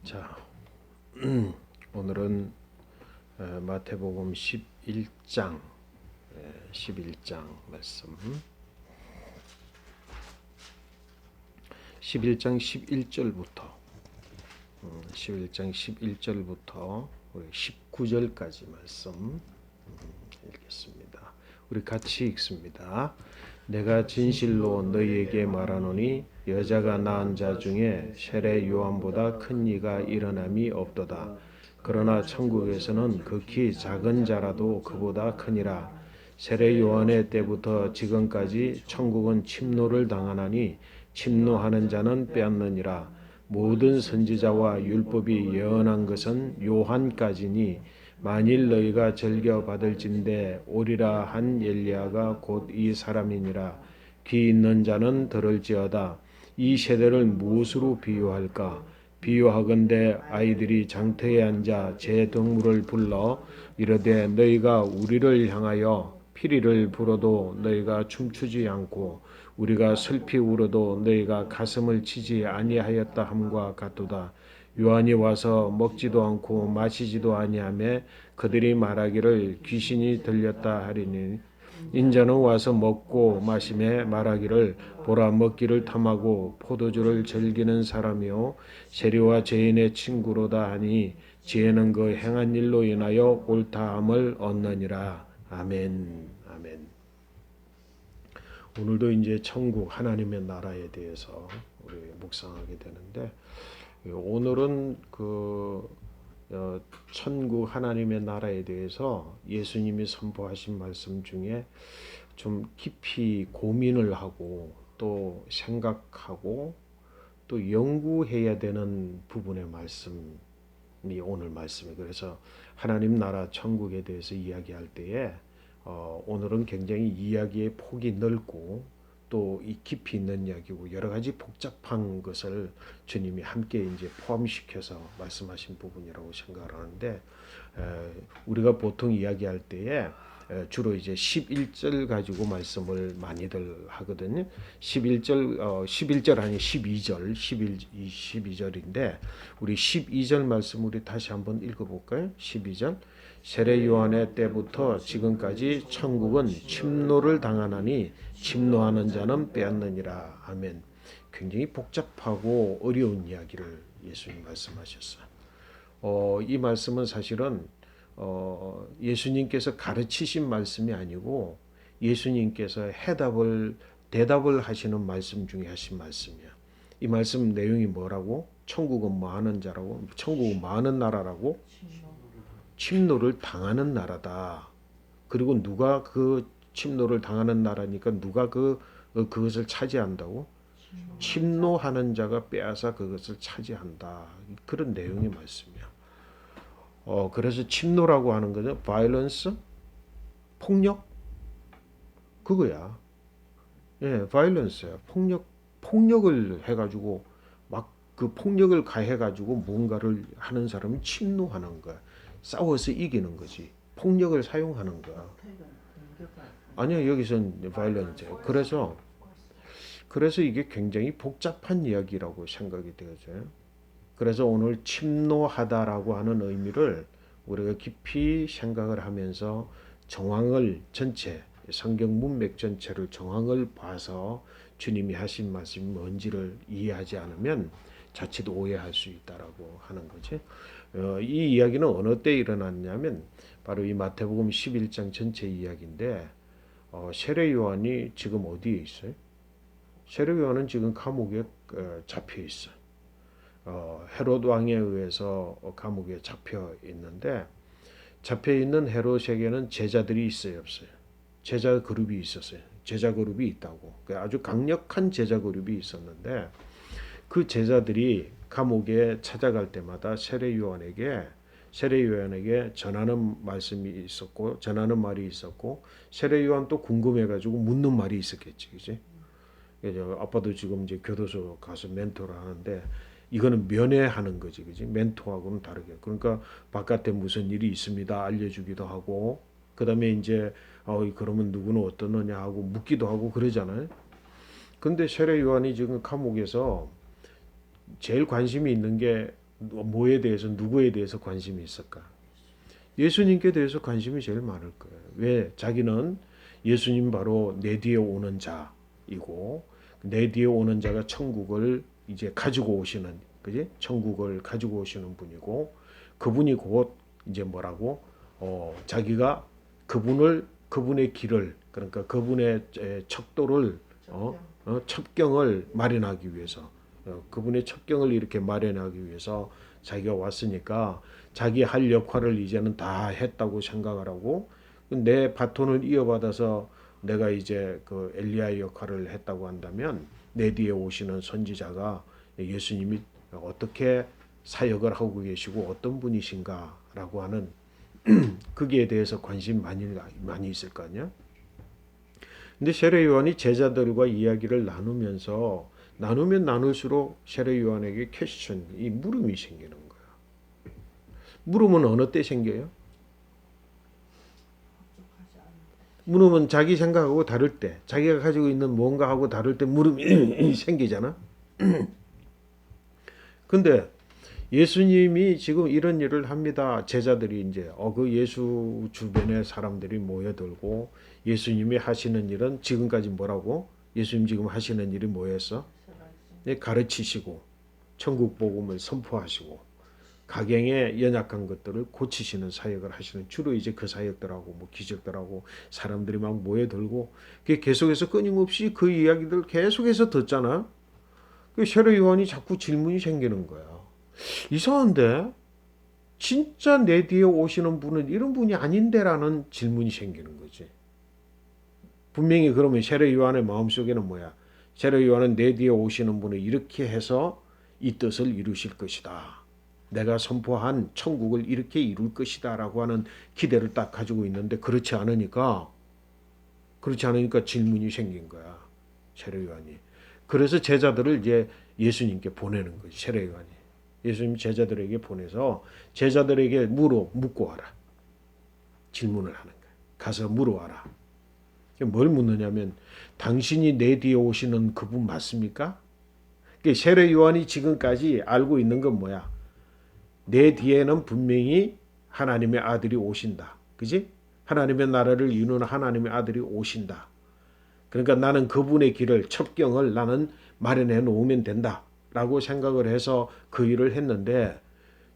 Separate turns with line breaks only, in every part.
자, 오늘은 마태복음 11장 말씀 11장 11절부터 우리 19절까지 말씀 읽겠습니다. 우리 같이 읽습니다. 내가 진실로 너희에게 말하노니 여자가 낳은 자 중에 세례 요한보다 큰 이가 일어남이 없도다. 그러나 천국에서는 극히 작은 자라도 그보다 크니라. 세례 요한의 때부터 지금까지 천국은 침노를 당하나니 침노하는 자는 빼앗느니라. 모든 선지자와 율법이 예언한 것은 요한까지니 만일 너희가 즐겨 받을진대 오리라 한 엘리야가 곧 이 사람이니라. 귀 있는 자는 들을지어다. 이 세대를 무엇으로 비유할까? 비유하건대 아이들이 장터에 앉아 제 동물을 불러 이르되 너희가 우리를 향하여 피리를 불어도 너희가 춤추지 않고 우리가 슬피 울어도 너희가 가슴을 치지 아니하였다 함과 같도다. 요한이 와서 먹지도 않고 마시지도 아니하며 그들이 말하기를 귀신이 들렸다 하리니 인자는 와서 먹고 마시며 말하기를 보라 먹기를 탐하고 포도주를 즐기는 사람이요 세리와 죄인의 친구로다 하니 지혜는 그 행한 일로 인하여 옳다함을 얻느니라. 아멘. 아멘. 오늘도 이제 천국 하나님의 나라에 대해서 우리 묵상하게 되는데 오늘은 천국 하나님의 나라에 대해서 예수님이 선포하신 말씀 중에 좀 깊이 고민을 하고 또 생각하고 또 연구해야 되는 부분의 말씀이 오늘 말씀이에요. 그래서 하나님 나라 천국에 대해서 이야기할 때에 오늘은 굉장히 이야기의 폭이 넓고 또 이 깊이 있는 이야기고 여러 가지 복잡한 것을 주님이 함께 이제 포함시켜서 말씀하신 부분이라고 생각을 하는데 우리가 보통 이야기할 때에 주로 이제 11절 가지고 말씀을 많이들 하거든요. 11절 아니 12절, 12절인데 우리 12절 말씀 우리 다시 한번 읽어볼까요? 12절 세례 요한의 때부터 지금까지 천국은 침노를 당하나니 침노하는 자는 빼앗느니라. 아멘. 굉장히 복잡하고 어려운 이야기를 예수님 말씀하셨어요. 이 말씀은 사실은 예수님께서 가르치신 말씀이 아니고 예수님께서 대답을 하시는 말씀 중에 하신 말씀이야. 이 말씀 내용이 뭐라고? 천국은 뭐 하는 자라고? 천국은 뭐 하는 나라라고? 침노를 당하는 나라다. 그리고 누가 그 침노를 당하는 나라니까 누가 그것을 차지한다고? 침노하는 자가 빼앗아 그것을 차지한다. 그런 내용의 말씀이야. 그래서 침노라고 하는 거죠. violence, 폭력, 그거야. 예, violence야. 폭력을 해가지고 막 그 폭력을 가해가지고 뭔가를 하는 사람이 침노하는 거야. 싸워서 이기는 거지. 폭력을 사용하는 거야. 아니요, 여기서는 violence. 그래서 이게 굉장히 복잡한 이야기라고 생각이 되어져요. 그래서 오늘 침노하다라고 하는 의미를 우리가 깊이 생각을 하면서 정황을 전체 성경 문맥 전체를 정황을 봐서 주님이 하신 말씀이 뭔지를 이해하지 않으면 자칫 오해할 수 있다라고 하는 거지. 이 이야기는 어느 때 일어났냐면 바로 이 마태복음 11장 전체 이야기인데 세례 요한이 지금 어디에 있어요? 세례 요한은 지금 감옥에 잡혀 있어요. 헤롯 왕에 의해서 감옥에 잡혀 있는데 잡혀 있는 헤롯에게는 제자들이 있어요, 없어요? 제자 그룹이 있었어요. 제자 그룹이 있다고. 아주 강력한 제자 그룹이 있었는데 그 제자들이 감옥에 찾아갈 때마다 세례 요한에게 전하는 말씀이 있었고 전하는 말이 있었고 세례 요한 또 궁금해가지고 묻는 말이 있었겠지, 그지? 아빠도 지금 이제 교도소 가서 멘토를 하는데 이거는 면회하는 거지, 그지? 멘토하고는 다르게. 그러니까 바깥에 무슨 일이 있습니다 알려주기도 하고 그다음에 이제 그러면 누구는 어떠느냐 하고 묻기도 하고 그러잖아요. 근데 세례 요한이 지금 감옥에서 제일 관심이 있는 게 뭐에 대해서 누구에 대해서 관심이 있을까? 예수님께 대해서 관심이 제일 많을 거예요. 왜? 자기는 예수님 바로 내 뒤에 오는 자이고 내 뒤에 오는 자가 천국을 이제 가지고 오시는 그지? 천국을 가지고 오시는 분이고 그분이 곧 이제 뭐라고 자기가 그분의 길을 그러니까 그분의 척도를 첩경을 마련하기 위해서 그분의 첩경을 이렇게 마련하기 위해서 자기가 왔으니까 자기 할 역할을 이제는 다 했다고 생각을 하고 내 바톤을 이어받아서 내가 이제 그 엘리야의 역할을 했다고 한다면 내 뒤에 오시는 선지자가 예수님이 어떻게 사역을 하고 계시고 어떤 분이신가라고 하는 거기에 대해서 관심 많이 있을 거 아니야. 근데 세례 요한이 제자들과 이야기를 나누면 나눌수록 세례 요한에게 이 물음이 생기는 거야. 물음은 어느 때 생겨요? 물음은 자기 생각하고 다를 때, 자기가 가지고 있는 뭔가하고 다를 때 물음이 생기잖아. 근데 예수님이 지금 이런 일을 합니다. 제자들이 이제 그 예수 주변에 사람들이 모여들고 예수님이 하시는 일은 지금까지 뭐라고? 예수님 지금 하시는 일이 뭐였어? 가르치시고 천국 복음을 선포하시고 가경에 연약한 것들을 고치시는 사역을 하시는 주로 이제 그 사역들하고 뭐 기적들하고 사람들이 막 모여들고 계속해서 끊임없이 그 이야기들 계속해서 듣잖아. 그 세례 요한이 자꾸 질문이 생기는 거야. 이상한데 진짜 내 뒤에 오시는 분은 이런 분이 아닌데라는 질문이 생기는 거지. 분명히 그러면 세례 요한의 마음속에는 뭐야? 세례 요한은 내 뒤에 오시는 분을 이렇게 해서 이 뜻을 이루실 것이다. 내가 선포한 천국을 이렇게 이룰 것이다 라고 하는 기대를 딱 가지고 있는데 그렇지 않으니까 질문이 생긴 거야. 세례 요한이. 그래서 제자들을 이제 예수님께 보내는 거지. 세례 요한이. 예수님 제자들에게 보내서 제자들에게 묻고 와라. 질문을 하는 거야. 가서 물어와라. 뭘 묻느냐면 당신이 내 뒤에 오시는 그분 맞습니까? 세례 요한이 지금까지 알고 있는 건 뭐야? 내 뒤에는 분명히 하나님의 아들이 오신다. 그지? 하나님의 나라를 이루는 하나님의 아들이 오신다. 그러니까 나는 그분의 길을 첩경을 나는 마련해 놓으면 된다. 라고 생각을 해서 그 일을 했는데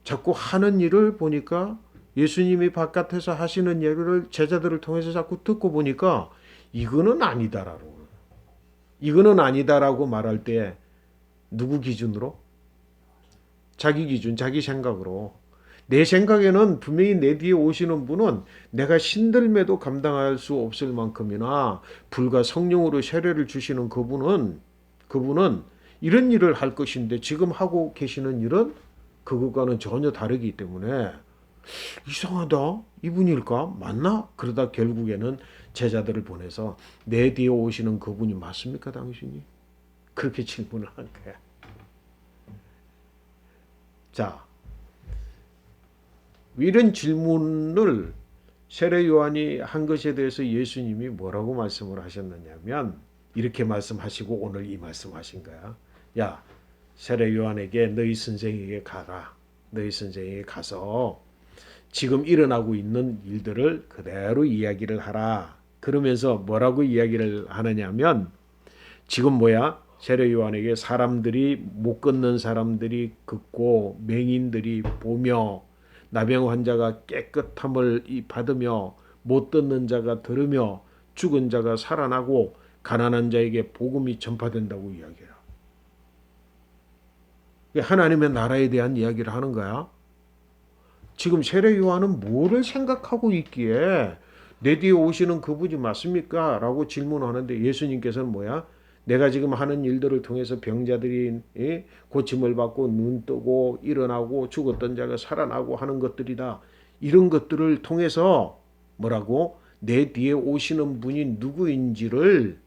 자꾸 하는 일을 보니까 예수님이 바깥에서 하시는 일을 제자들을 통해서 자꾸 듣고 보니까 이거는 아니다라고 말할 때 누구 기준으로? 자기 기준, 자기 생각으로. 내 생각에는 분명히 내 뒤에 오시는 분은 내가 신들매도 감당할 수 없을 만큼이나 불과 성령으로 세례를 주시는 그분은 이런 일을 할 것인데 지금 하고 계시는 일은 그것과는 전혀 다르기 때문에 이상하다. 이분일까? 맞나? 그러다 결국에는 제자들을 보내서 내 뒤에 오시는 그분이 맞습니까, 당신이? 그렇게 질문을 한 거야. 자, 이런 질문을 세례 요한이 한 것에 대해서 예수님이 뭐라고 말씀을 하셨느냐면 이렇게 말씀하시고 오늘 이 말씀하신 거야. 야, 세례 요한에게 너희 선생에게 가라. 너희 선생에게 가서 지금 일어나고 있는 일들을 그대로 이야기를 하라. 그러면서 뭐라고 이야기를 하느냐면 지금 뭐야? 세례 요한에게 사람들이 못 걷는 사람들이 걷고 맹인들이 보며 나병 환자가 깨끗함을 받으며 못 듣는 자가 들으며 죽은 자가 살아나고 가난한 자에게 복음이 전파된다고 이야기해요. 하나님의 나라에 대한 이야기를 하는 거야. 지금 세례 요한은 뭐를 생각하고 있기에 내 뒤에 오시는 그분이 맞습니까? 라고 질문하는데 예수님께서는 뭐야? 내가 지금 하는 일들을 통해서 병자들이 고침을 받고 눈 뜨고 일어나고 죽었던 자가 살아나고 하는 것들이다. 이런 것들을 통해서 뭐라고? 내 뒤에 오시는 분이 누구인지를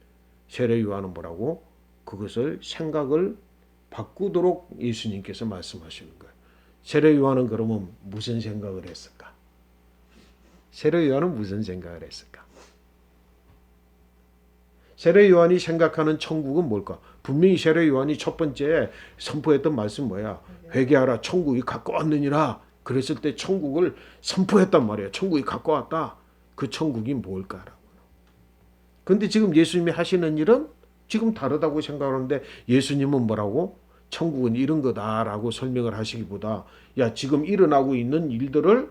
세례 요한은 뭐라고? 그것을 생각을 바꾸도록 예수님께서 말씀하시는 거예요. 세례 요한은 그러면 무슨 생각을 했을까? 세례 요한은 무슨 생각을 했을까? 세례 요한이 생각하는 천국은 뭘까? 분명히 세례 요한이 첫 번째 선포했던 말씀 뭐야? 회개하라, 천국이 가까웠느니라. 그랬을 때 천국을 선포했단 말이야. 천국이 가까웠다. 그 천국이 뭘까라고. 근데 지금 예수님이 하시는 일은 지금 다르다고 생각하는데 예수님은 뭐라고? 천국은 이런 거다라고 설명을 하시기보다 야, 지금 일어나고 있는 일들을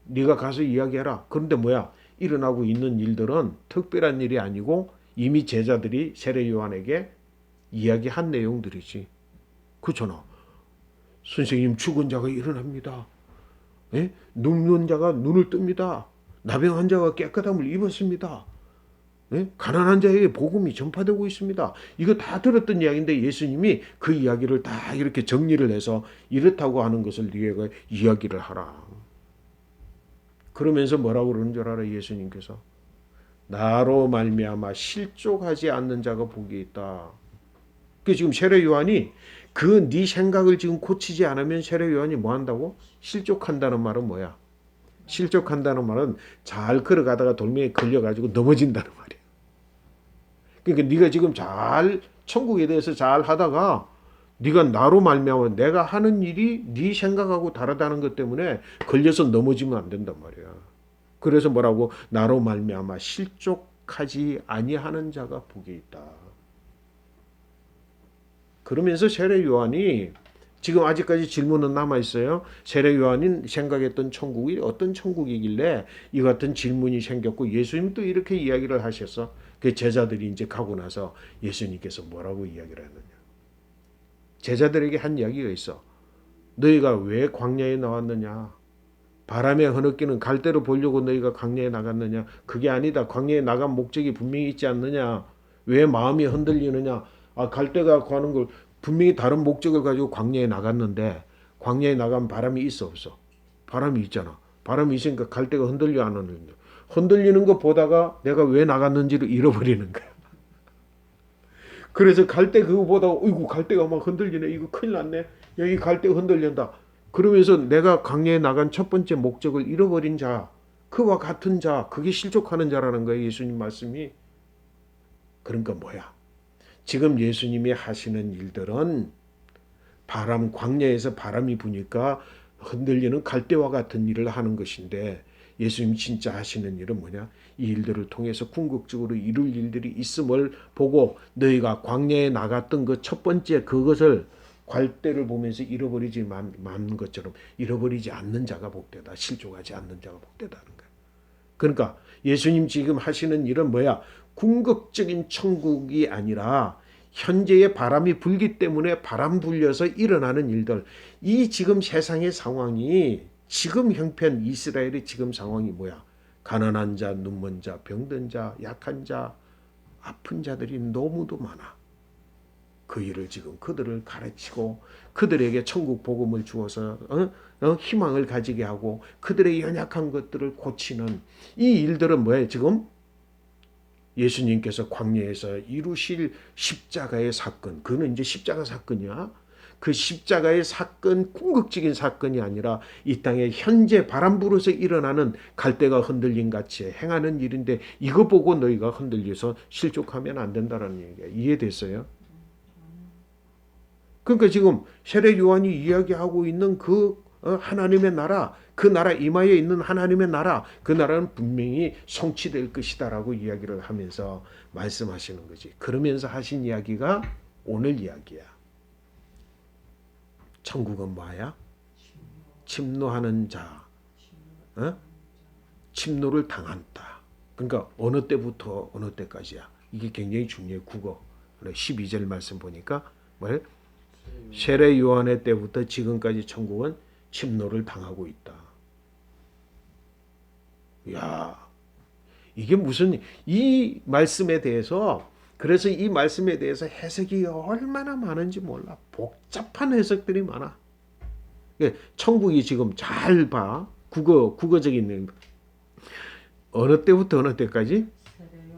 네가 가서 이야기해라. 그런데 뭐야? 일어나고 있는 일들은 특별한 일이 아니고 이미 제자들이 세례 요한에게 이야기한 내용들이지. 그렇잖아. 선생님, 죽은 자가 일어납니다. 예? 눕는 자가 눈을 뜹니다. 나병 환자가 깨끗함을 입었습니다. 예? 가난한 자에게 복음이 전파되고 있습니다. 이거 다 들었던 이야기인데 예수님이 그 이야기를 다 이렇게 정리를 해서 이렇다고 하는 것을 네가 이야기를 하라. 그러면서 뭐라고 그러는 줄 알아? 예수님께서 나로 말미암아 실족하지 않는 자가 복이 있다. 그 지금 세례 요한이 그 네 생각을 지금 고치지 않으면 세례 요한이 뭐 한다고? 실족한다는 말은 뭐야? 실족한다는 말은 잘 걸어가다가 돌멩이에 걸려가지고 넘어진다는 말이야. 그러니까 네가 지금 잘 천국에 대해서 잘 하다가 네가 나로 말미암아 내가 하는 일이 네 생각하고 다르다는 것 때문에 걸려서 넘어지면 안 된단 말이야. 그래서 뭐라고? 나로 말미암아 실족하지 아니하는 자가 복이 있다. 그러면서 세례 요한이 지금 아직까지 질문은 남아 있어요. 세례 요한이 생각했던 천국이 어떤 천국이길래 이 같은 질문이 생겼고 예수님 또 이렇게 이야기를 하셨어. 그 제자들이 이제 가고 나서 예수님께서 뭐라고 이야기를 했느냐? 제자들에게 한 이야기가 있어. 너희가 왜 광야에 나왔느냐? 바람에 흐느끼는 갈대로 보려고 너희가 광야에 나갔느냐? 그게 아니다. 광야에 나간 목적이 분명히 있지 않느냐? 왜 마음이 흔들리느냐? 갈대가 가는 걸 분명히 다른 목적을 가지고 광야에 나갔는데 광야에 나가면 바람이 있어 없어? 바람이 있잖아. 바람이 있으니까 갈대가 흔들려 안 흔들려? 흔들리는 거 보다가 내가 왜 나갔는지를 잃어버리는 거야. 그래서 갈대 그거 보다가 어이구 갈대가 막 흔들리네. 이거 큰일 났네. 여기 갈대가 흔들린다. 그러면서 내가 광야에 나간 첫 번째 목적을 잃어버린 자, 그와 같은 자, 그게 실족하는 자라는 거예요. 예수님 말씀이. 그러니까 뭐야? 지금 예수님이 하시는 일들은 광야에서 바람이 부니까 흔들리는 갈대와 같은 일을 하는 것인데 예수님 진짜 하시는 일은 뭐냐? 이 일들을 통해서 궁극적으로 이룰 일들이 있음을 보고 너희가 광야에 나갔던 그 첫 번째 그것을 갈대를 보면서 잃어버리지 않는 것처럼 잃어버리지 않는 자가 복되다. 실족하지 않는 자가 복되다는 거야. 그러니까 예수님 지금 하시는 일은 뭐야? 궁극적인 천국이 아니라 현재의 바람이 불기 때문에 바람 불려서 일어나는 일들. 이 지금 세상의 상황이 지금 형편 이스라엘의 지금 상황이 뭐야? 가난한 자, 눈먼 자, 병든 자, 약한 자, 아픈 자들이 너무도 많아. 그 일을 지금 그들을 가르치고 그들에게 천국 복음을 주어서 희망을 가지게 하고 그들의 연약한 것들을 고치는 이 일들은 뭐예요? 지금 예수님께서 광야에서 이루실 십자가의 사건, 그는 이제 십자가 사건이야. 그 십자가의 사건, 궁극적인 사건이 아니라 이 땅에 현재 바람 불어서 일어나는 갈대가 흔들린 같이 행하는 일인데 이거 보고 너희가 흔들려서 실족하면 안 된다는 얘기야. 이해됐어요? 그러니까 지금 세례 요한이 이야기하고 있는 그 하나님의 나라, 그 나라 이마에 있는 하나님의 나라, 그 나라는 분명히 성취될 것이다라고 이야기를 하면서 말씀하시는 거지. 그러면서 하신 이야기가 오늘 이야기야. 천국은 뭐야? 침노하는 자, 침노를 당한다. 그러니까 어느 때부터 어느 때까지야. 이게 굉장히 중요해. 국어. 12절 말씀 보니까 뭐예요? 세례 요한의 때부터 지금까지 천국은 침노를 당하고 있다. 야, 이게 무슨 이 말씀에 대해서 그래서 이 말씀에 대해서 해석이 얼마나 많은지 몰라. 복잡한 해석들이 많아. 천국이 지금 잘 봐. 국어적인 어느 때부터 어느 때까지?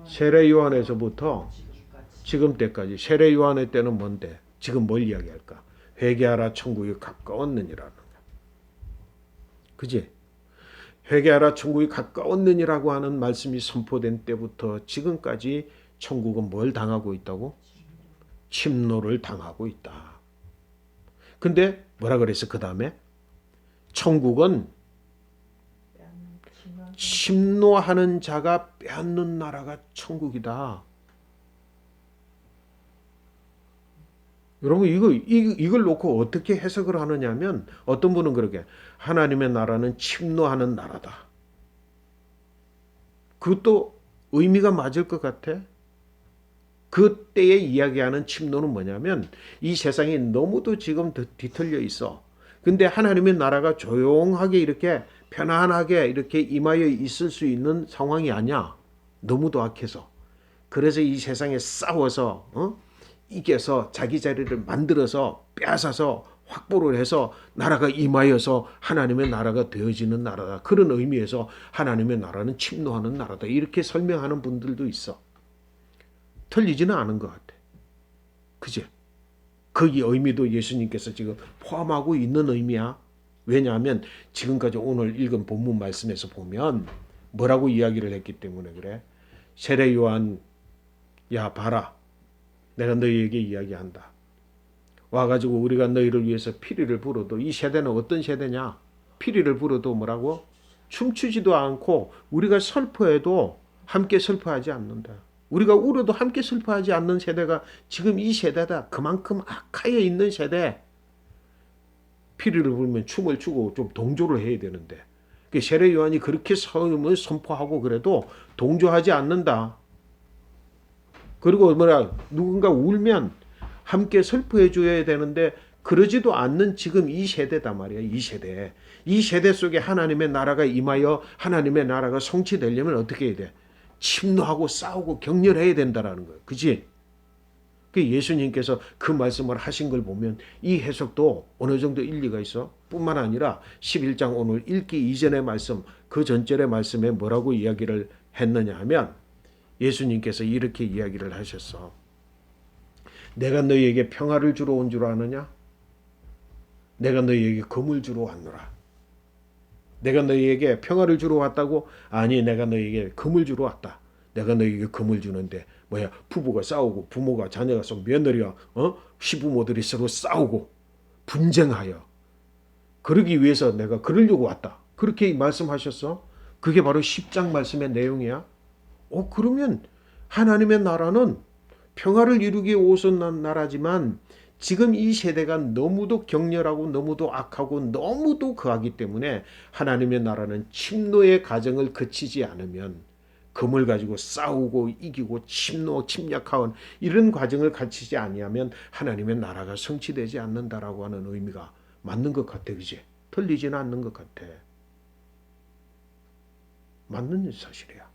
세례 요한에서부터 지금 때까지. 세례 요한의 때는 뭔데? 지금 뭘 이야기할까? 회개하라 천국이 가까웠느니라는 거야. 그지? 회개하라 천국이 가까웠느니라고 하는 말씀이 선포된 때부터 지금까지 천국은 뭘 당하고 있다고? 침노를 당하고 있다. 근데 뭐라 그랬어? 그 다음에 천국은 침노하는 자가 빼앗는 나라가 천국이다. 여러분 이걸 놓고 어떻게 해석을 하느냐면 어떤 분은 그렇게 하나님의 나라는 침노하는 나라다. 그것도 의미가 맞을 것 같아. 그때에 이야기하는 침노는 뭐냐면 이 세상이 너무도 지금 뒤틀려 있어. 근데 하나님의 나라가 조용하게 이렇게 편안하게 이렇게 임하여 있을 수 있는 상황이 아니야. 너무도 악해서. 그래서 이 세상에 싸워서 이겨서 자기 자리를 만들어서 빼앗아서 확보를 해서 나라가 임하여서 하나님의 나라가 되어지는 나라다. 그런 의미에서 하나님의 나라는 침노하는 나라다. 이렇게 설명하는 분들도 있어. 틀리지는 않은 것 같아. 그제? 거기 의미도 예수님께서 지금 포함하고 있는 의미야. 왜냐하면 지금까지 오늘 읽은 본문 말씀에서 보면 뭐라고 이야기를 했기 때문에 그래. 세례 요한, 야 봐라. 내가 너희에게 이야기한다. 와가지고 우리가 너희를 위해서 피리를 불어도 이 세대는 어떤 세대냐? 피리를 불어도 뭐라고? 춤추지도 않고 우리가 슬퍼해도 함께 슬퍼하지 않는다. 우리가 울어도 함께 슬퍼하지 않는 세대가 지금 이 세대다. 그만큼 악하에 있는 세대. 피리를 불면 춤을 추고 좀 동조를 해야 되는데 세례 요한이 그렇게 성음을 선포하고 그래도 동조하지 않는다. 그리고 누군가 울면 함께 슬퍼해 줘야 되는데 그러지도 않는 지금 이 세대다 말이야. 이 세대. 이 세대 속에 하나님의 나라가 임하여 하나님의 나라가 성취되려면 어떻게 해야 돼? 침노하고 싸우고 격렬해야 된다라는 거예요. 그지? 예수님께서 그 말씀을 하신 걸 보면 이 해석도 어느 정도 일리가 있어. 뿐만 아니라 11장 오늘 읽기 이전의 말씀, 그 전절의 말씀에 뭐라고 이야기를 했느냐 하면 예수님께서 이렇게 이야기를 하셨어. 내가 너희에게 평화를 주러 온 줄 아느냐? 내가 너희에게 금을 주러 왔노라. 내가 너희에게 평화를 주러 왔다고? 아니, 내가 너희에게 금을 주러 왔다. 내가 너희에게 금을 주는데 부부가 싸우고 부모가 자녀가 서 며느리와 시부모들이 서로 싸우고 분쟁하여 그러기 위해서 내가 그러려고 왔다. 그렇게 말씀하셨어. 그게 바로 10장 말씀의 내용이야. 그러면 하나님의 나라는 평화를 이루기 위해 오신 나라지만 지금 이 세대가 너무도 격렬하고 너무도 악하고 너무도 거하기 때문에 하나님의 나라는 침노의 과정을 거치지 않으면 금을 가지고 싸우고 이기고 침략하는 이런 과정을 거치지 아니하면 하나님의 나라가 성취되지 않는다라고 하는 의미가 맞는 것 같아. 그지? 틀리지는 않는 것 같아. 맞는 사실이야.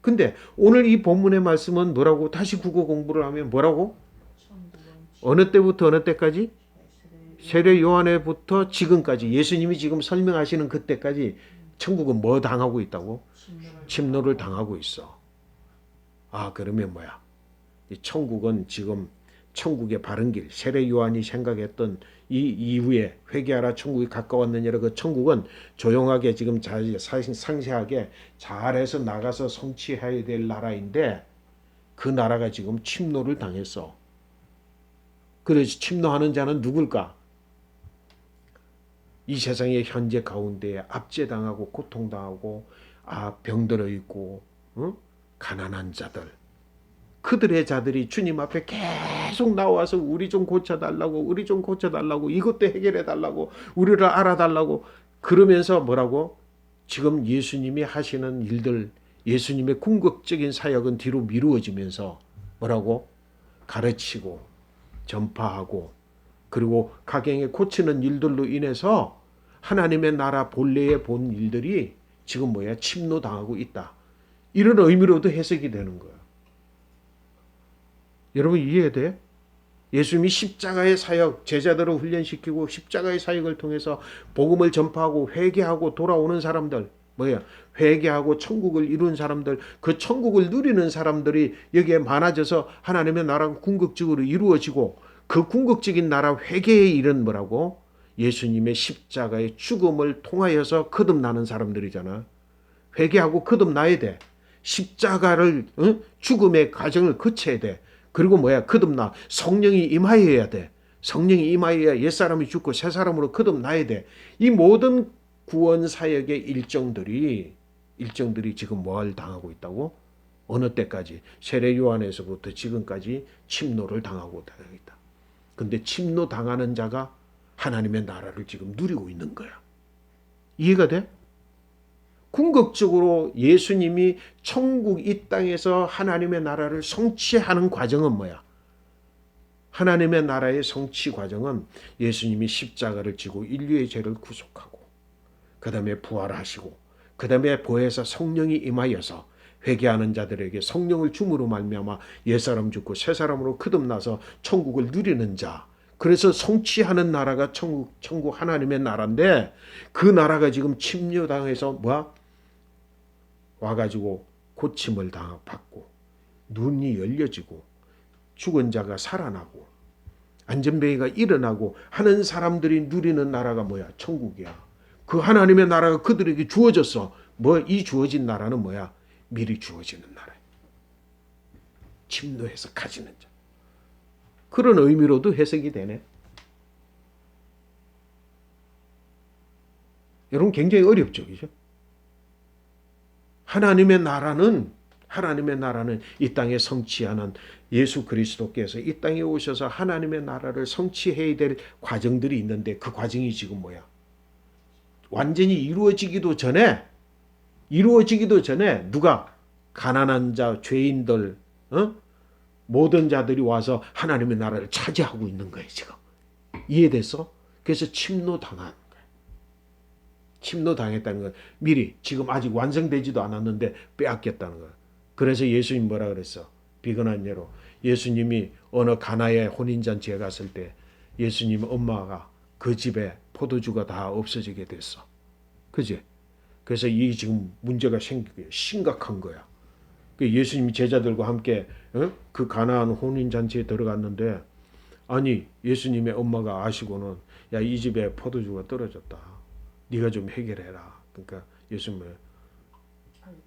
근데 오늘 이 본문의 말씀은 뭐라고? 다시 국어 공부를 하면 뭐라고? 어느 때부터 어느 때까지? 세례 요한에부터 지금까지 예수님이 지금 설명하시는 그때까지 천국은 뭐 당하고 있다고? 침노를 당하고 있어. 그러면 뭐야? 이 천국은 지금 천국의 바른 길, 세례 요한이 생각했던 이 이후에 회개하라 천국이 가까웠느니라 그 천국은 조용하게 지금 상세하게 잘해서 나가서 성취해야 될 나라인데 그 나라가 지금 침노를 당했어. 그래서 침노하는 자는 누굴까? 이 세상의 현재 가운데에 압제당하고 고통당하고 병들어 있고 가난한 자들 그들의 자들이 주님 앞에 계속 나와서 우리 좀 고쳐달라고 우리 좀 고쳐달라고 이것도 해결해달라고 우리를 알아달라고 그러면서 뭐라고? 지금 예수님이 하시는 일들 예수님의 궁극적인 사역은 뒤로 미루어지면서 뭐라고? 가르치고 전파하고 그리고 가정에 고치는 일들로 인해서 하나님의 나라 본래의 본 일들이 지금 침노당하고 있다. 이런 의미로도 해석이 되는 거예요. 여러분 이해돼? 예수님이 십자가의 사역, 제자들을 훈련시키고 십자가의 사역을 통해서 복음을 전파하고 회개하고 돌아오는 사람들, 회개하고 천국을 이룬 사람들, 그 천국을 누리는 사람들이 여기에 많아져서 하나님의 나라가 궁극적으로 이루어지고 그 궁극적인 나라 회개의 일은 뭐라고? 예수님의 십자가의 죽음을 통하여서 거듭나는 사람들이잖아. 회개하고 거듭나야 돼. 십자가를 죽음의 과정을 거쳐야 돼. 그리고 거듭나 성령이 임하여야 돼. 성령이 임하여야 옛사람이 죽고 새사람으로 거듭나야 돼. 이 모든 구원 사역의 일정들이 지금 뭘 당하고 있다고? 어느 때까지? 세례 요한에서부터 지금까지 침노를 당하고 있다. 근데 침노 당하는 자가 하나님의 나라를 지금 누리고 있는 거야. 이해가 돼? 궁극적으로 예수님이 천국 이 땅에서 하나님의 나라를 성취하는 과정은 뭐야? 하나님의 나라의 성취 과정은 예수님이 십자가를 지고 인류의 죄를 구속하고 그 다음에 부활하시고 그 다음에 보혜사 성령이 임하여서 회개하는 자들에게 성령을 줌으로 말미암아 옛사람 죽고 새사람으로 거듭나서 천국을 누리는 자. 그래서 성취하는 나라가 천국 하나님의 나라인데 그 나라가 지금 침노당해서 와가지고 고침을 받고 눈이 열려지고 죽은 자가 살아나고 안전뱅이가 일어나고 하는 사람들이 누리는 나라가 뭐야? 천국이야. 그 하나님의 나라가 그들에게 주어졌어. 이 주어진 나라는 뭐야? 미리 주어지는 나라야. 침노해서 가지는 자. 그런 의미로도 해석이 되네. 여러분 굉장히 어렵죠. 그죠? 하나님의 나라는 이 땅에 성취하는 예수 그리스도께서 이 땅에 오셔서 하나님의 나라를 성취해야 될 과정들이 있는데 그 과정이 지금 뭐야? 완전히 이루어지기도 전에 누가? 가난한 자, 죄인들, 모든 자들이 와서 하나님의 나라를 차지하고 있는 거예요, 지금. 이해됐어? 그래서 침노당한 거예요. 침노당했다는 건 미리 지금 아직 완성되지도 않았는데 빼앗겼다는 거예요. 그래서 예수님 뭐라 그랬어? 비근한 예로 예수님이 어느 가나의 혼인잔치에 갔을 때 예수님 엄마가 그 집에 포도주가 다 없어지게 됐어. 그지? 그래서 이 지금 문제가 심각한 거야. 예수님이 제자들과 함께 그 가나안 혼인잔치에 들어갔는데 아니 예수님의 엄마가 아시고는 야, 이 집에 포도주가 떨어졌다. 네가 좀 해결해라. 그러니까 예수님이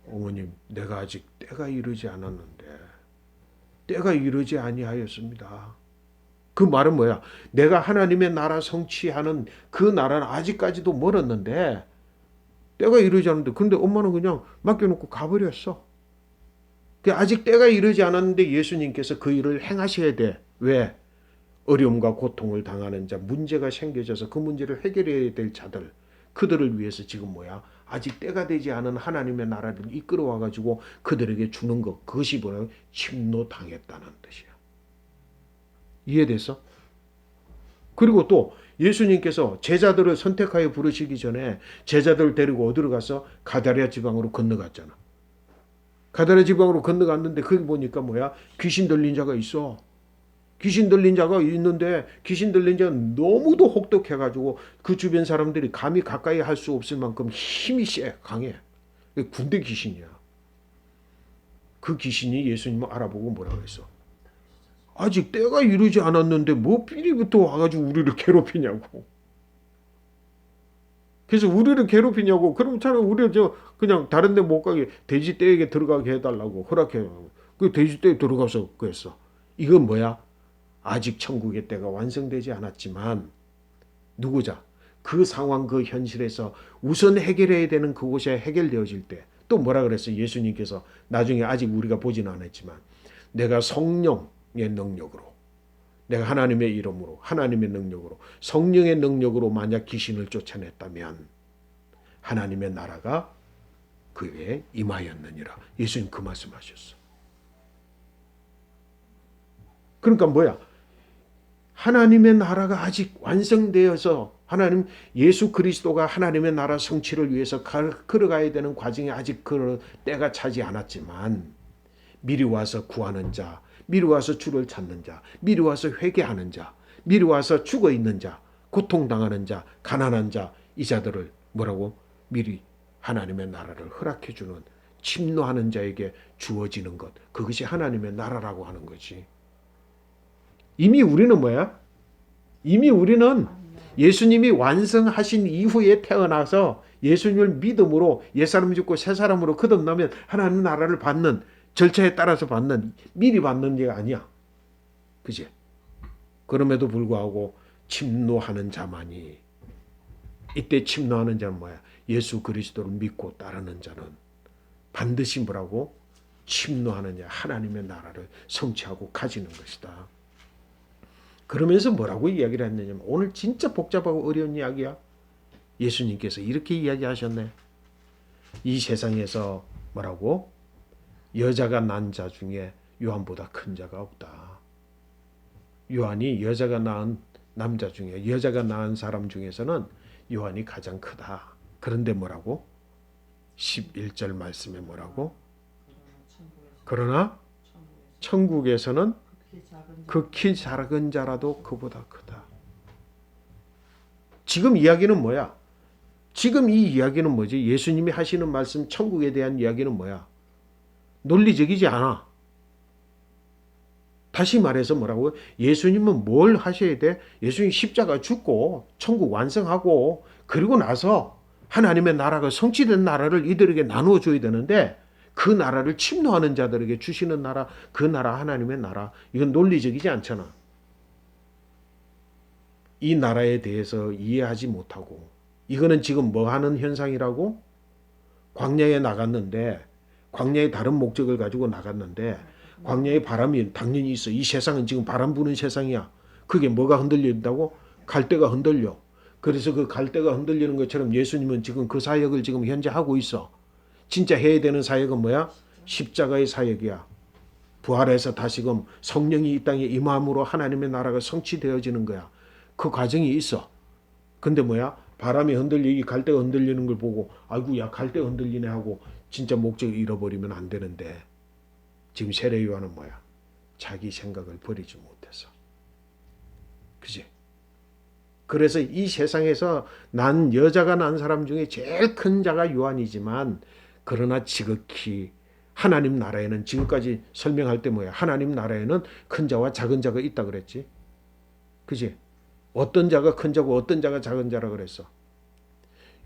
어머님 내가 아직 때가 이르지 않았는데 때가 이르지 아니하였습니다. 그 말은 뭐야? 내가 하나님의 나라 성취하는 그 나라는 아직까지도 멀었는데 때가 이르지 않았는데 근데 엄마는 그냥 맡겨놓고 가버렸어. 아직 때가 이르지 않았는데 예수님께서 그 일을 행하셔야 돼. 왜? 어려움과 고통을 당하는 자, 문제가 생겨져서 그 문제를 해결해야 될 자들, 그들을 위해서 지금 뭐야? 아직 때가 되지 않은 하나님의 나라를 이끌어와 가지고 그들에게 주는 것, 그것이 뭐라고? 침노당했다는 뜻이야. 이해됐어? 그리고 또 예수님께서 제자들을 선택하여 부르시기 전에 제자들을 데리고 어디로 가서 가다랴 지방으로 건너갔잖아. 가다랴 지방으로 건너갔는데 거기 보니까 뭐야? 귀신 들린 자가 있어. 귀신 들린 자가 있는데 귀신 들린 자가 너무도 혹독해가지고 그 주변 사람들이 감히 가까이 할 수 없을 만큼 힘이 강해. 군대 귀신이야. 그 귀신이 예수님을 알아보고 뭐라 그랬어? 아직 때가 이르지 않았는데 뭐 삐리부터 와가지고 우리를 괴롭히냐고. 그래서 우리를 괴롭히냐고. 그럼 차라리 우리 그냥 다른 데 못 가게 돼지 떼에게 들어가게 해달라고 허락해요. 그 돼지 떼에 들어가서 그랬어. 이건 뭐야? 아직 천국의 때가 완성되지 않았지만 누구자 그 상황 그 현실에서 우선 해결해야 되는 그곳에 해결되어질 때 또 뭐라 그랬어요? 예수님께서 나중에 아직 우리가 보지는 않았지만 내가 성령의 능력으로 내가 하나님의 이름으로 하나님의 능력으로 성령의 능력으로 만약 귀신을 쫓아냈다면 하나님의 나라가 그에게 임하였느니라. 예수님 그 말씀하셨어. 그러니까 뭐야? 하나님의 나라가 아직 완성되어서 하나님 예수 그리스도가 하나님의 나라 성취를 위해서 걸어가야 되는 과정이 아직 그 때가 차지 않았지만 미리 와서 구하는 자, 미리 와서 주를 찾는 자, 미리 와서 회개하는 자, 미리 와서 죽어 있는 자, 고통당하는 자, 가난한 자, 이 자들을 뭐라고? 미리 하나님의 나라를 허락해 주는 침노하는 자에게 주어지는 것. 그것이 하나님의 나라라고 하는 거지. 이미 우리는 뭐야? 이미 우리는 예수님이 완성하신 이후에 태어나서 예수님을 믿음으로 옛사람 죽고 새사람으로 거듭나면 하나님 나라를 받는 절차에 따라서 받는 미리 받는 게 아니야. 그지? 그럼에도 불구하고 침노하는 자만이 이때 침노하는 자는 뭐야? 예수 그리스도를 믿고 따르는 자는 반드시 뭐라고? 침노하는 자 하나님의 나라를 성취하고 가지는 것이다. 그러면서 뭐라고 이야기를 했느냐면 오늘 진짜 복잡하고 어려운 이야기야. 예수님께서 이렇게 이야기하셨네. 이 세상에서 뭐라고? 여자가 난 자 중에 요한보다 큰 자가 없다. 요한이 여자가 낳은 남자 중에 여자가 낳은 사람 중에서는 요한이 가장 크다. 그런데 뭐라고? 11절 말씀에 뭐라고? 그러나 천국에서는 극히 작은 자라도 그보다 크다. 지금 이야기는 뭐야? 지금 이 이야기는 뭐지? 예수님이 하시는 말씀 천국에 대한 이야기는 뭐야? 논리적이지 않아. 다시 말해서 뭐라고요? 예수님은 뭘 하셔야 돼? 예수님 십자가 죽고 천국 완성하고 그리고 나서 하나님의 나라가 성취된 나라를 이들에게 나누어 줘야 되는데 그 나라를 침노하는 자들에게 주시는 나라, 그 나라 하나님의 나라, 이건 논리적이지 않잖아. 이 나라에 대해서 이해하지 못하고 이거는 지금 뭐 하는 현상이라고? 광야에 나갔는데 광야에 다른 목적을 가지고 나갔는데 광야에 바람이 당연히 있어. 이 세상은 지금 바람 부는 세상이야. 그게 뭐가 흔들린다고? 갈대가 흔들려. 그래서 그 갈대가 흔들리는 것처럼 예수님은 지금 그 사역을 지금 현재 하고 있어. 진짜 해야 되는 사역은 뭐야? 십자가의 사역이야. 부활해서 다시금 성령이 이 땅에 임함으로 하나님의 나라가 성취되어지는 거야. 그 과정이 있어. 근데 뭐야? 바람이 흔들리고 갈대가 흔들리는 걸 보고 아이고 야 갈대가 흔들리네 하고 진짜 목적을 잃어버리면 안 되는데 지금 세례 요한은 뭐야? 자기 생각을 버리지 못해서. 그지? 그래서 이 세상에서 난 여자가 난 사람 중에 제일 큰 자가 요한이지만 그러나 지극히 하나님 나라에는 지금까지 설명할 때 뭐야? 하나님 나라에는 큰 자와 작은 자가 있다 그랬지. 그지? 어떤 자가 큰 자고 어떤 자가 작은 자라 그랬어.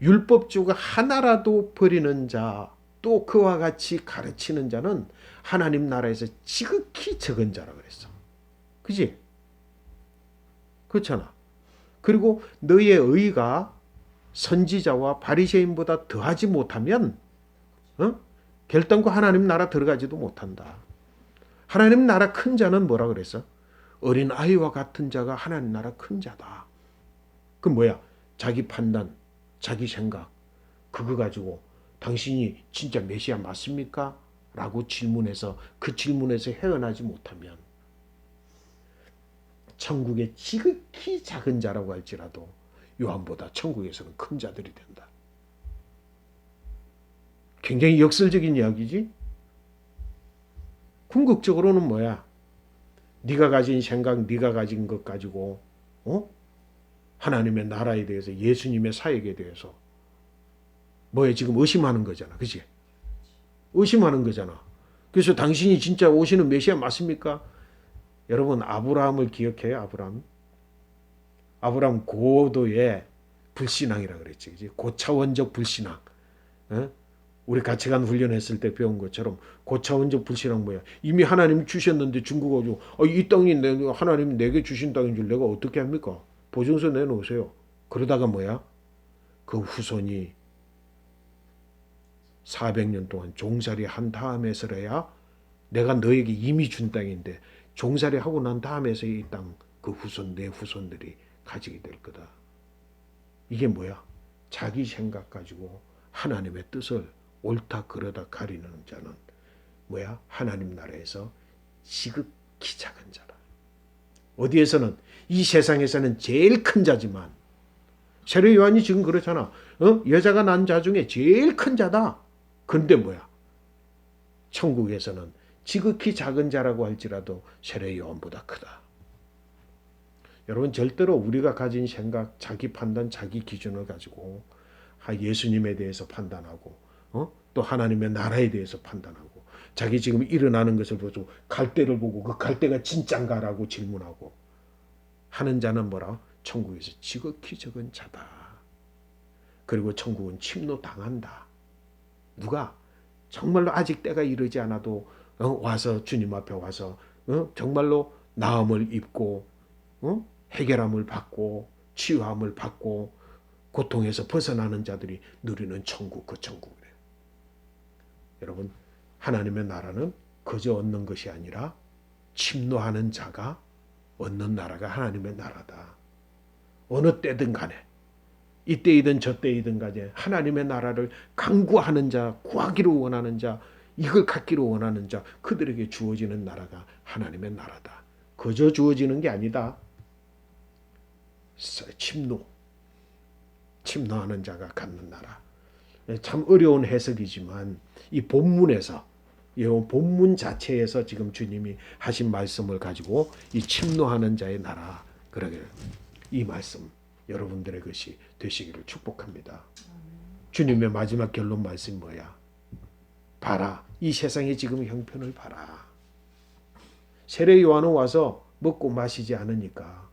율법주가 하나라도 버리는 자, 또 그와 같이 가르치는 자는 하나님 나라에서 지극히 적은 자라 그랬어. 그지? 그렇잖아. 그리고 너의 의가 선지자와 바리새인보다 더하지 못하면 결단코 하나님 나라 들어가지도 못한다. 하나님 나라 큰 자는 뭐라 그랬어? 어린 아이와 같은 자가 하나님 나라 큰 자다. 그 뭐야? 자기 판단, 자기 생각 그거 가지고 당신이 진짜 메시아 맞습니까? 라고 질문해서 그 질문에서 헤어나지 못하면 천국의 지극히 작은 자라고 할지라도 요한보다 천국에서는 큰 자들이 된다. 굉장히 역설적인 이야기지? 궁극적으로는 뭐야? 네가 가진 생각, 네가 가진 것 가지고 하나님의 나라에 대해서 예수님의 사역에 대해서 뭐에 지금 의심하는 거잖아. 그치? 의심하는 거잖아. 그래서 당신이 진짜 오시는 메시아 맞습니까? 여러분 아브라함을 기억해요? 아브라함 고도의 불신앙이라 그랬지. 그치? 고차원적 불신앙. 우리 가치관 훈련했을 때 배운 것처럼 고차원적 불신앙 뭐야? 이미 하나님이 주셨는데 중국 가지고 이 땅이 하나님이 내게 주신 땅인 줄 내가 어떻게 합니까? 보증서 내놓으세요. 그러다가 뭐야? 그 후손이 400년 동안 종살이 한 다음에서야 내가 너에게 이미 준 땅인데 종살이 하고 난 다음에서 이 땅 그 후손 내 후손들이 가지게 될 거다. 이게 뭐야? 자기 생각 가지고 하나님의 뜻을 옳다 그러다 가리는 자는 뭐야? 하나님 나라에서 지극히 작은 자라. 어디에서는 이 세상에서는 제일 큰 자지만 세례 요한이 지금 그렇잖아. 여자가 난 자 중에 제일 큰 자다. 근데 뭐야? 천국에서는 지극히 작은 자라고 할지라도 세례 요한보다 크다. 여러분 절대로 우리가 가진 생각, 자기 판단, 자기 기준을 가지고 예수님에 대해서 판단하고 또 하나님의 나라에 대해서 판단하고 자기 지금 일어나는 것을 보고 갈대를 보고 그 갈대가 진짠가라고 질문하고 하는 자는 뭐라? 천국에서 지극히 적은 자다. 그리고 천국은 침노당한다. 누가? 정말로 아직 때가 이르지 않아도 와서 주님 앞에 와서 정말로 나음을 입고 해결함을 받고 치유함을 받고 고통에서 벗어나는 자들이 누리는 천국, 그 천국이래요. 여러분, 하나님의 나라는 거저 얻는 것이 아니라 침노하는 자가 얻는 나라가 하나님의 나라다. 어느 때든 간에 이때이든 저때이든 간에 하나님의 나라를 강구하는 자, 구하기를 원하는 자, 이걸 갖기를 원하는 자, 그들에게 주어지는 나라가 하나님의 나라다. 그저 주어지는 게 아니다. 침노하는 자가 갖는 나라. 참 어려운 해석이지만 이 본문에서, 이 본문 자체에서 지금 주님이 하신 말씀을 가지고 이 침노하는 자의 나라, 그러게 이 말씀 여러분들의 것이 되시기를 축복합니다. 주님의 마지막 결론 말씀이 뭐야? 봐라, 이 세상의 지금 형편을 봐라. 세례 요한은 와서 먹고 마시지 않으니까,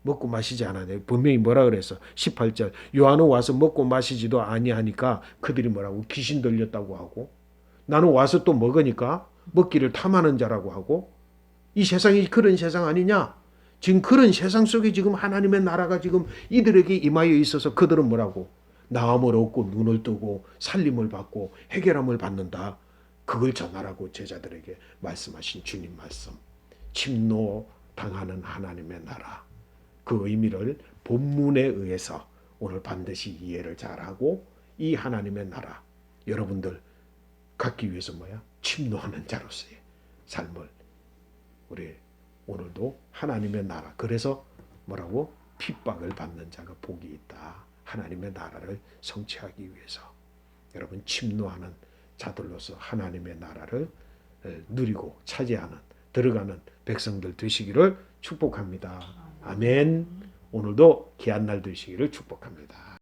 먹고 마시지 않아요. 분명히 뭐라 그랬어? 18절. 요한은 와서 먹고 마시지도 아니하니까 그들이 뭐라고? 귀신 들렸다고 하고, 나는 와서 또 먹으니까 먹기를 탐하는 자라고 하고, 이 세상이 그런 세상 아니냐? 지금 그런 세상 속에 지금 하나님의 나라가 지금 이들에게 임하여 있어서 그들은 뭐라고? 나음을 얻고 눈을 뜨고 살림을 받고 해결함을 받는다. 그걸 전하라고 제자들에게 말씀하신 주님 말씀. 침노 당하는 하나님의 나라. 그 의미를 본문에 의해서 오늘 반드시 이해를 잘하고 이 하나님의 나라 여러분들 갖기 위해서 뭐야? 침노하는 자로서의 삶을 우리 오늘도 하나님의 나라. 그래서 뭐라고? 핍박을 받는 자가 복이 있다. 하나님의 나라를 성취하기 위해서 여러분 침노하는 자들로서 하나님의 나라를 누리고 차지하는 들어가는 백성들 되시기를 축복합니다. 아멘. 오늘도 귀한 날 되시기를 축복합니다.